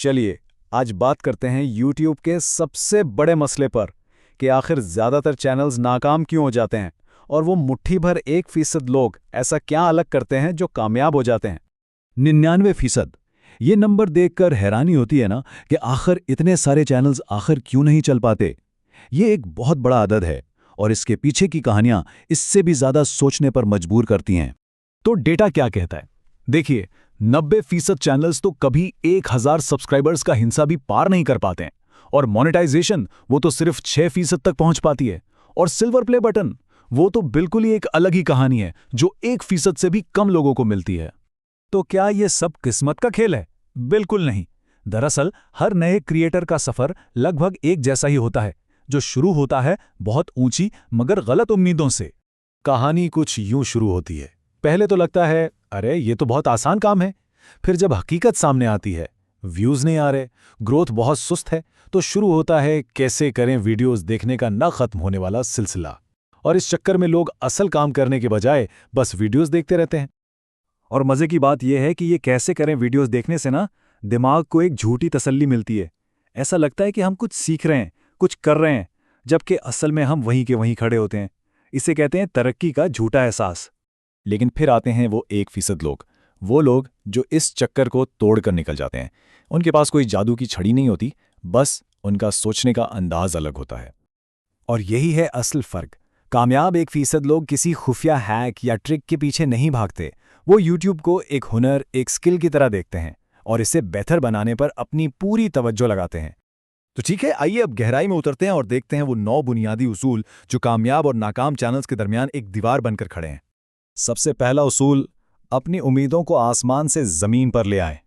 चलिए आज बात करते हैं YouTube के सबसे बड़े मसले पर कि आखिर ज़्यादातर चैनल्स नाकाम क्यों हो जाते हैं और वो मुट्ठी भर 1% लोग ऐसा क्या अलग करते हैं जो कामयाब हो जाते हैं। 99%। ये नंबर देखकर हैरानी होती है ना कि आखिर इतने सारे चैनल्स आखिर क्यों नहीं चल पाते। ये एक बहुत बड़ा अदद है और इसके पीछे की कहानियां इससे भी ज़्यादा सोचने पर मजबूर करती हैं। तो डेटा क्या कहता है? देखिए, 90% चैनल्स तो कभी 1000 सब्सक्राइबर्स का हिस्सा भी पार नहीं कर पाते हैं और मोनेटाइजेशन वो तो सिर्फ 6% तक पहुंच पाती है। और सिल्वर प्ले बटन वो तो बिल्कुल ही एक अलग ही कहानी है जो 1% से भी कम लोगों को मिलती है। तो क्या ये सब किस्मत का खेल है? बिल्कुल नहीं। दरअसल हर नए क्रिएटर का सफर लगभग एक जैसा ही होता है, जो शुरू होता है बहुत ऊंची मगर गलत उम्मीदों से। कहानी कुछ यूं शुरू होती है। पहले तो लगता है अरे ये तो बहुत आसान काम है। फिर जब हकीकत सामने आती है, व्यूज नहीं आ रहे, ग्रोथ बहुत सुस्त है, तो शुरू होता है कैसे करें वीडियोस देखने का न खत्म होने वाला सिलसिला। और इस चक्कर में लोग असल काम करने के बजाय बस वीडियोस देखते रहते हैं। और मजे की बात यह है कि ये कैसे करें वीडियोस देखने से ना दिमाग को एक झूठी तसल्ली मिलती है। ऐसा लगता है कि हम कुछ सीख रहे हैं, कुछ कर रहे हैं, जबकि असल में हम वहीं के वहीं खड़े होते हैं। इसे कहते हैं तरक्की का झूठा एहसास। लेकिन फिर आते हैं वो 1% लोग, वो लोग जो इस चक्कर को तोड़कर निकल जाते हैं। उनके पास कोई जादू की छड़ी नहीं होती, बस उनका सोचने का अंदाज अलग होता है। और यही है असल फर्क। कामयाब 1% लोग किसी खुफिया हैक या ट्रिक के पीछे नहीं भागते। वो YouTube को एक हुनर, एक स्किल की तरह देखते हैं और इसे बेहतर बनाने पर अपनी पूरी तवज्जो लगाते हैं। तो ठीक है, आइए अब गहराई में उतरते हैं और देखते हैं वो 9 बुनियादी उसूल जो कामयाब और नाकाम चैनल्स के दरमियान एक दीवार बनकर खड़े हैं। सबसे पहला उसूल, अपनी उम्मीदों को आसमान से ज़मीन पर ले आएं।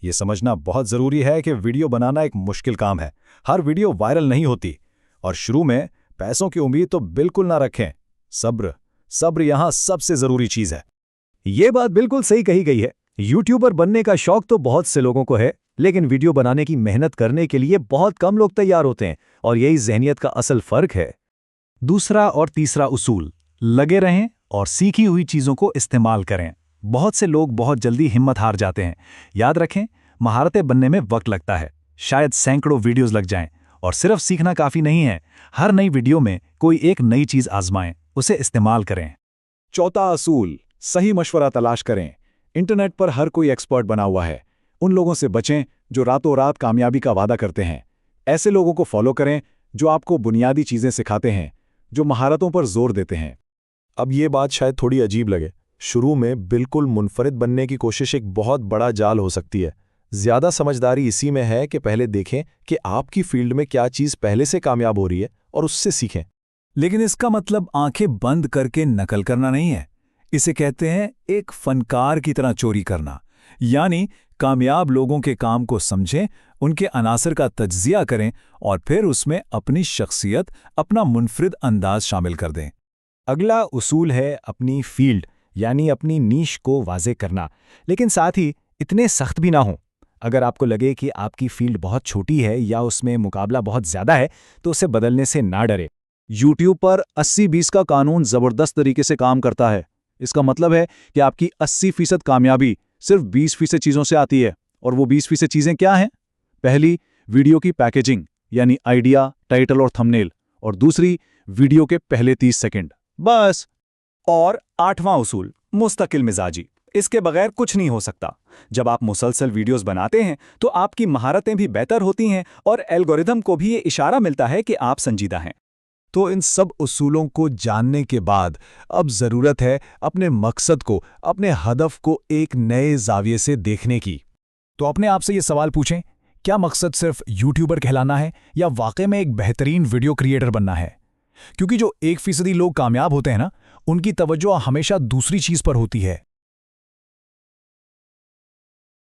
ये समझना बहुत ज़रूरी है कि वीडियो बनाना एक मुश्किल काम है। हर वीडियो वायरल नहीं होती और शुरू में पैसों की उम्मीद तो बिल्कुल ना रखें। सब्र यहाँ सबसे ज़रूरी चीज़ है। ये बात बिल्कुल सही कही गई है। यूट्यूबर बनने का शौक तो बहुत से लोगों को है, लेकिन वीडियो बनाने की मेहनत करने के लिए बहुत कम लोग तैयार होते हैं और यही ज़हनियत का असल फ़र्क है। दूसरा और तीसरा उसूल, लगे रहें और सीखी हुई चीज़ों को इस्तेमाल करें। बहुत से लोग बहुत जल्दी हिम्मत हार जाते हैं। याद रखें, महारतें बनने में वक्त लगता है, शायद सैकड़ों वीडियोस लग जाएं, और सिर्फ सीखना काफ़ी नहीं है। हर नई वीडियो में कोई एक नई चीज़ आजमाएं, उसे इस्तेमाल करें। चौथा असूल, सही मशवरा तलाश करें। इंटरनेट पर हर कोई एक्सपर्ट बना हुआ है। उन लोगों से बचें जो रातों रात कामयाबी का वादा करते हैं। ऐसे लोगों को फॉलो करें जो आपको बुनियादी चीज़ें सिखाते हैं, जो महारतों पर जोर देते हैं। अब ये बात शायद थोड़ी अजीब लगे। शुरू में बिल्कुल मुनफरिद बनने की कोशिश एक बहुत बड़ा जाल हो सकती है। ज़्यादा समझदारी इसी में है कि पहले देखें कि आपकी फील्ड में क्या चीज़ पहले से कामयाब हो रही है और उससे सीखें। लेकिन इसका मतलब आंखें बंद करके नकल करना नहीं है। इसे कहते हैं एक फनकार की तरह चोरी करना। यानी कामयाब लोगों के काम को समझें, उनके अनासर का तज्जिया करें और फिर उसमें अपनी शख्सियत, अपना मुनफरिद अंदाज शामिल कर दें। अगला उसूल है अपनी फील्ड यानी अपनी नीश को वाज़े करना, लेकिन साथ ही इतने सख्त भी ना हो। अगर आपको लगे कि आपकी फील्ड बहुत छोटी है या उसमें मुकाबला बहुत ज़्यादा है, तो उसे बदलने से ना डरे। YouTube पर 80-20 का कानून ज़बरदस्त तरीके से काम करता है। इसका मतलब है कि आपकी 80% कामयाबी सिर्फ 20% चीज़ों से आती है। और वो 20% चीज़ें क्या हैं? पहली, वीडियो की पैकेजिंग यानी आइडिया, टाइटल और थंबनेल। और दूसरी, वीडियो के पहले 30 सेकंड। बस। और 8वां उसूल, मुस्तकिल मिजाजी। इसके बगैर कुछ नहीं हो सकता। जब आप मुसलसल वीडियोस बनाते हैं तो आपकी महारतें भी बेहतर होती हैं और एल्गोरिदम को भी ये इशारा मिलता है कि आप संजीदा हैं। तो इन सब उसूलों को जानने के बाद अब ज़रूरत है अपने मकसद को, अपने हदफ को एक नए ज़ाविये से देखने की। तो अपने आप से ये सवाल पूछें, क्या मकसद सिर्फ यूट्यूबर कहलाना है या वाकई में एक बेहतरीन वीडियो क्रिएटर बनना है? क्योंकि जो 1% लोग कामयाब होते हैं ना, उनकी तवज्जो हमेशा दूसरी चीज़ पर होती है।